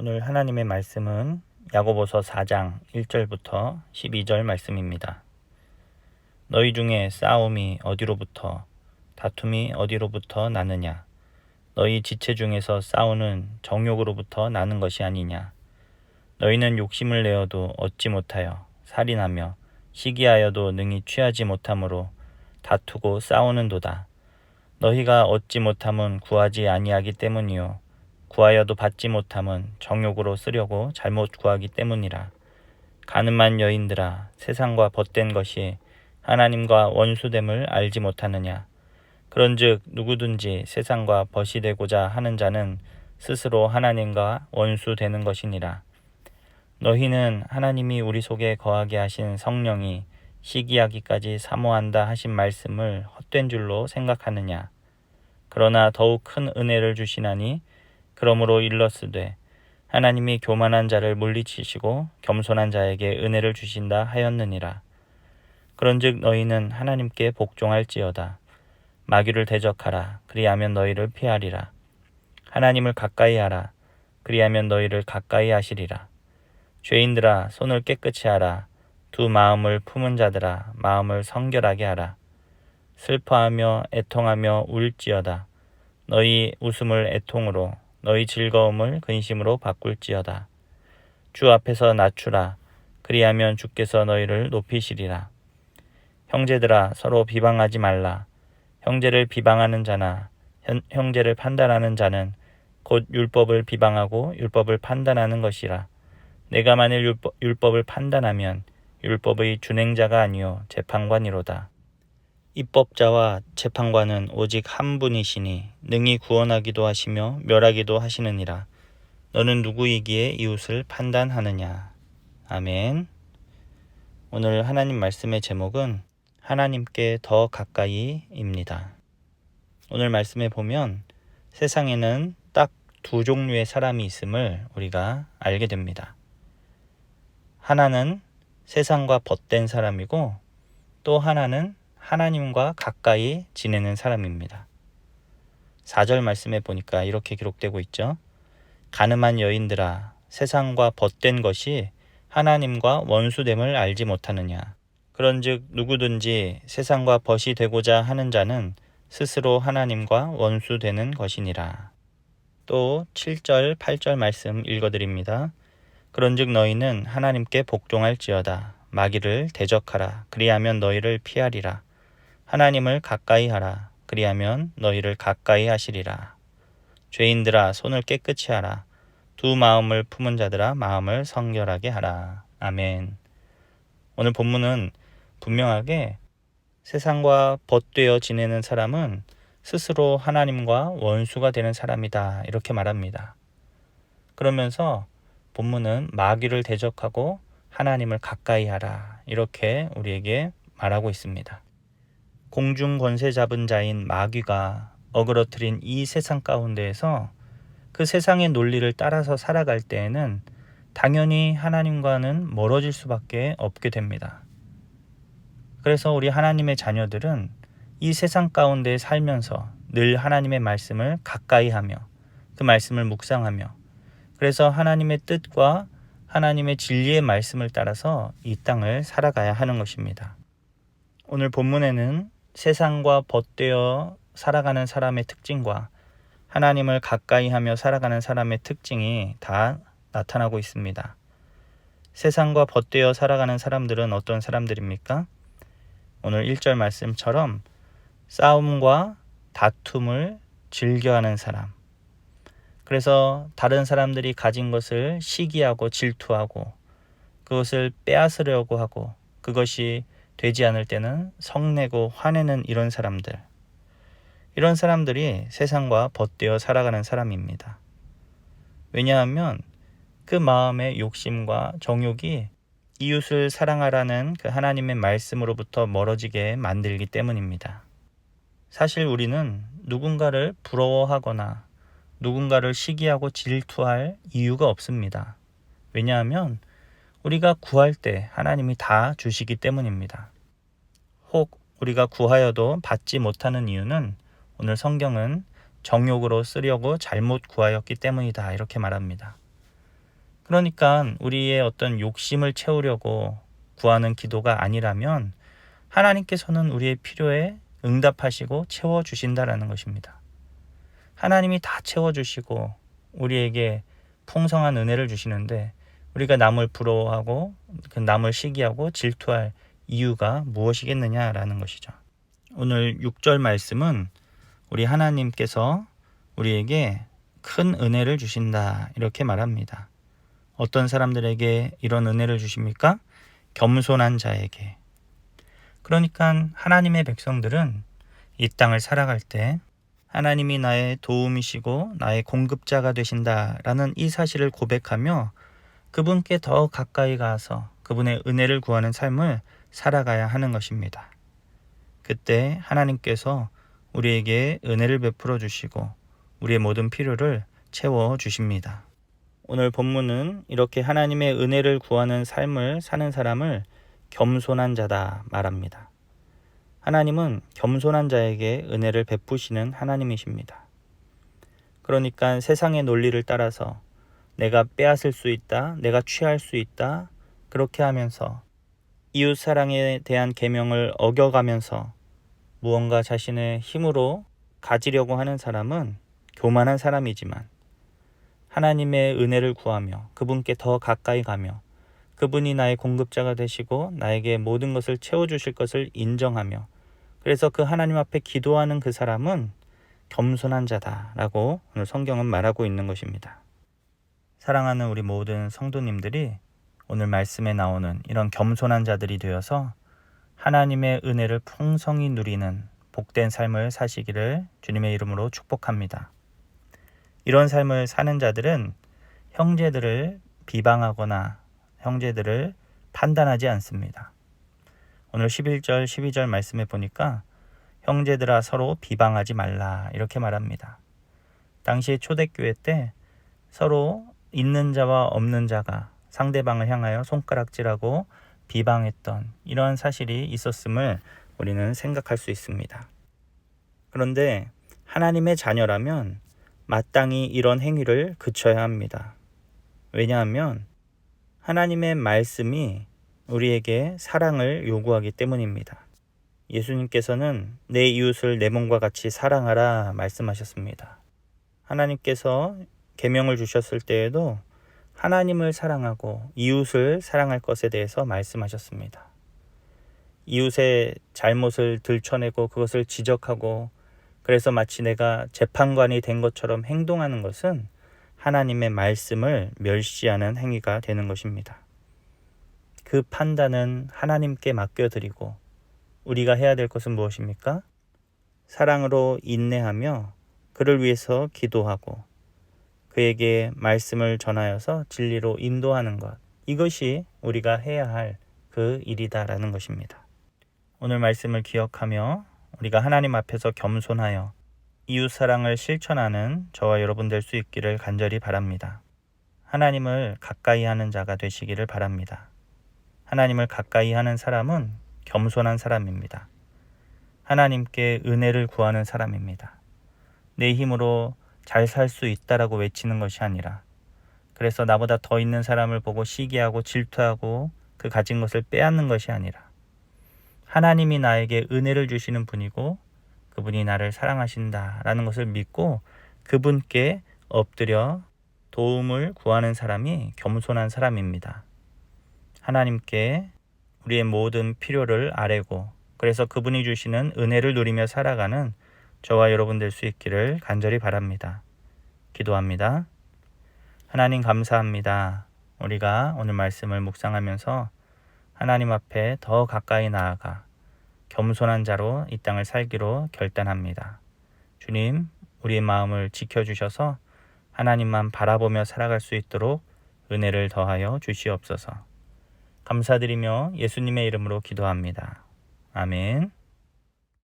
오늘 하나님의 말씀은 야고보서 4장 1절부터 12절 말씀입니다. 너희 중에 싸움이 어디로부터 다툼이 어디로부터 나느냐? 너희 지체 중에서 싸우는 정욕으로부터 나는 것이 아니냐? 너희는 욕심을 내어도 얻지 못하여 살인하며 시기하여도 능히 취하지 못함으로 다투고 싸우는도다. 너희가 얻지 못함은 구하지 아니하기 때문이요 구하여도 받지 못함은 정욕으로 쓰려고 잘못 구하기 때문이라. 가늠한 여인들아, 세상과 벗된 것이 하나님과 원수됨을 알지 못하느냐? 그런즉 누구든지 세상과 벗이 되고자 하는 자는 스스로 하나님과 원수되는 것이니라. 너희는 하나님이 우리 속에 거하게 하신 성령이 시기하기까지 사모한다 하신 말씀을 헛된 줄로 생각하느냐? 그러나 더욱 큰 은혜를 주시나니 그러므로 일렀으되 하나님이 교만한 자를 물리치시고 겸손한 자에게 은혜를 주신다 하였느니라. 그런즉 너희는 하나님께 복종할지어다. 마귀를 대적하라. 그리하면 너희를 피하리라. 하나님을 가까이 하라. 그리하면 너희를 가까이 하시리라. 죄인들아, 손을 깨끗이 하라. 두 마음을 품은 자들아, 마음을 성결하게 하라. 슬퍼하며 애통하며 울지어다. 너희 웃음을 애통으로 너희 즐거움을 근심으로 바꿀지어다. 주 앞에서 낮추라. 그리하면 주께서 너희를 높이시리라. 형제들아, 서로 비방하지 말라. 형제를 비방하는 자나 형제를 판단하는 자는 곧 율법을 비방하고 율법을 판단하는 것이라. 내가 만일 율법을 판단하면 율법의 준행자가 아니요 재판관이로다. 입법자와 재판관은 오직 한 분이시니 능히 구원하기도 하시며 멸하기도 하시느니라. 너는 누구이기에 이웃을 판단하느냐? 아멘. 오늘 하나님 말씀의 제목은 하나님께 더 가까이입니다. 오늘 말씀에 보면 세상에는 딱 두 종류의 사람이 있음을 우리가 알게 됩니다. 하나는 세상과 벗된 사람이고 또 하나는 하나님과 가까이 지내는 사람입니다. 4절 말씀에 보니까 이렇게 기록되고 있죠. 가늠한 여인들아, 세상과 벗된 것이 하나님과 원수됨을 알지 못하느냐? 그런즉 누구든지 세상과 벗이 되고자 하는 자는 스스로 하나님과 원수되는 것이니라. 또 7절, 8절 말씀 읽어드립니다. 그런즉 너희는 하나님께 복종할지어다. 마귀를 대적하라. 그리하면 너희를 피하리라. 하나님을 가까이 하라. 그리하면 너희를 가까이 하시리라. 죄인들아, 손을 깨끗이 하라. 두 마음을 품은 자들아, 마음을 성결하게 하라. 아멘. 오늘 본문은 분명하게 세상과 벗되어 지내는 사람은 스스로 하나님과 원수가 되는 사람이다, 이렇게 말합니다. 그러면서 본문은 마귀를 대적하고 하나님을 가까이 하라, 이렇게 우리에게 말하고 있습니다. 공중 권세 잡은 자인 마귀가 어그러뜨린 이 세상 가운데에서 그 세상의 논리를 따라서 살아갈 때에는 당연히 하나님과는 멀어질 수밖에 없게 됩니다. 그래서 우리 하나님의 자녀들은 이 세상 가운데 살면서 늘 하나님의 말씀을 가까이 하며 그 말씀을 묵상하며 그래서 하나님의 뜻과 하나님의 진리의 말씀을 따라서 이 땅을 살아가야 하는 것입니다. 오늘 본문에는 세상과 벗되어 살아가는 사람의 특징과 하나님을 가까이 하며 살아가는 사람의 특징이 다 나타나고 있습니다. 세상과 벗되어 살아가는 사람들은 어떤 사람들입니까? 오늘 1절 말씀처럼 싸움과 다툼을 즐겨하는 사람. 그래서 다른 사람들이 가진 것을 시기하고 질투하고 그것을 빼앗으려고 하고 그것이 되지 않을 때는 성내고 화내는 이런 사람들. 이런 사람들이 세상과 벗되어 살아가는 사람입니다. 왜냐하면 그 마음의 욕심과 정욕이 이웃을 사랑하라는 그 하나님의 말씀으로부터 멀어지게 만들기 때문입니다. 사실 우리는 누군가를 부러워하거나 누군가를 시기하고 질투할 이유가 없습니다. 왜냐하면 우리가 구할 때 하나님이 다 주시기 때문입니다. 혹 우리가 구하여도 받지 못하는 이유는 오늘 성경은 정욕으로 쓰려고 잘못 구하였기 때문이다, 이렇게 말합니다. 그러니까 우리의 어떤 욕심을 채우려고 구하는 기도가 아니라면 하나님께서는 우리의 필요에 응답하시고 채워주신다라는 것입니다. 하나님이 다 채워주시고 우리에게 풍성한 은혜를 주시는데 우리가 남을 부러워하고 그 남을 시기하고 질투할 이유가 무엇이겠느냐라는 것이죠. 오늘 6절 말씀은 우리 하나님께서 우리에게 큰 은혜를 주신다 이렇게 말합니다. 어떤 사람들에게 이런 은혜를 주십니까? 겸손한 자에게. 그러니까 하나님의 백성들은 이 땅을 살아갈 때 하나님이 나의 도움이시고 나의 공급자가 되신다라는 이 사실을 고백하며 그분께 더 가까이 가서 그분의 은혜를 구하는 삶을 살아가야 하는 것입니다. 그때 하나님께서 우리에게 은혜를 베풀어 주시고 우리의 모든 필요를 채워 주십니다. 오늘 본문은 이렇게 하나님의 은혜를 구하는 삶을 사는 사람을 겸손한 자다 말합니다. 하나님은 겸손한 자에게 은혜를 베푸시는 하나님이십니다. 그러니까 세상의 논리를 따라서 내가 빼앗을 수 있다, 내가 취할 수 있다, 그렇게 하면서 이웃 사랑에 대한 계명을 어겨가면서 무언가 자신의 힘으로 가지려고 하는 사람은 교만한 사람이지만 하나님의 은혜를 구하며 그분께 더 가까이 가며 그분이 나의 공급자가 되시고 나에게 모든 것을 채워주실 것을 인정하며 그래서 그 하나님 앞에 기도하는 그 사람은 겸손한 자다라고 오늘 성경은 말하고 있는 것입니다. 사랑하는 우리 모든 성도님들이 오늘 말씀에 나오는 이런 겸손한 자들이 되어서 하나님의 은혜를 풍성히 누리는 복된 삶을 사시기를 주님의 이름으로 축복합니다. 이런 삶을 사는 자들은 형제들을 비방하거나 형제들을 판단하지 않습니다. 오늘 11절, 12절 말씀에 보니까 형제들아 서로 비방하지 말라 이렇게 말합니다. 당시 초대교회 때 서로 있는 자와 없는 자가 상대방을 향하여 손가락질하고 비방했던 이러한 사실이 있었음을 우리는 생각할 수 있습니다. 그런데 하나님의 자녀라면 마땅히 이런 행위를 그쳐야 합니다. 왜냐하면 하나님의 말씀이 우리에게 사랑을 요구하기 때문입니다. 예수님께서는 내 이웃을 내 몸과 같이 사랑하라 말씀하셨습니다. 하나님께서 계명을 주셨을 때에도 하나님을 사랑하고 이웃을 사랑할 것에 대해서 말씀하셨습니다. 이웃의 잘못을 들춰내고 그것을 지적하고 그래서 마치 내가 재판관이 된 것처럼 행동하는 것은 하나님의 말씀을 멸시하는 행위가 되는 것입니다. 그 판단은 하나님께 맡겨드리고 우리가 해야 될 것은 무엇입니까? 사랑으로 인내하며 그를 위해서 기도하고 그에게 말씀을 전하여서 진리로 인도하는 것, 이것이 우리가 해야 할 그 일이다라는 것입니다. 오늘 말씀을 기억하며 우리가 하나님 앞에서 겸손하여 이웃 사랑을 실천하는 저와 여러분 될 수 있기를 간절히 바랍니다. 하나님을 가까이 하는 자가 되시기를 바랍니다. 하나님을 가까이 하는 사람은 겸손한 사람입니다. 하나님께 은혜를 구하는 사람입니다. 내 힘으로 잘 살 수 있다라고 외치는 것이 아니라 그래서 나보다 더 있는 사람을 보고 시기하고 질투하고 그 가진 것을 빼앗는 것이 아니라 하나님이 나에게 은혜를 주시는 분이고 그분이 나를 사랑하신다라는 것을 믿고 그분께 엎드려 도움을 구하는 사람이 겸손한 사람입니다. 하나님께 우리의 모든 필요를 아뢰고 그래서 그분이 주시는 은혜를 누리며 살아가는 저와 여러분 될 수 있기를 간절히 바랍니다. 기도합니다. 하나님 감사합니다. 우리가 오늘 말씀을 묵상하면서 하나님 앞에 더 가까이 나아가 겸손한 자로 이 땅을 살기로 결단합니다. 주님, 우리의 마음을 지켜주셔서 하나님만 바라보며 살아갈 수 있도록 은혜를 더하여 주시옵소서. 감사드리며 예수님의 이름으로 기도합니다. 아멘.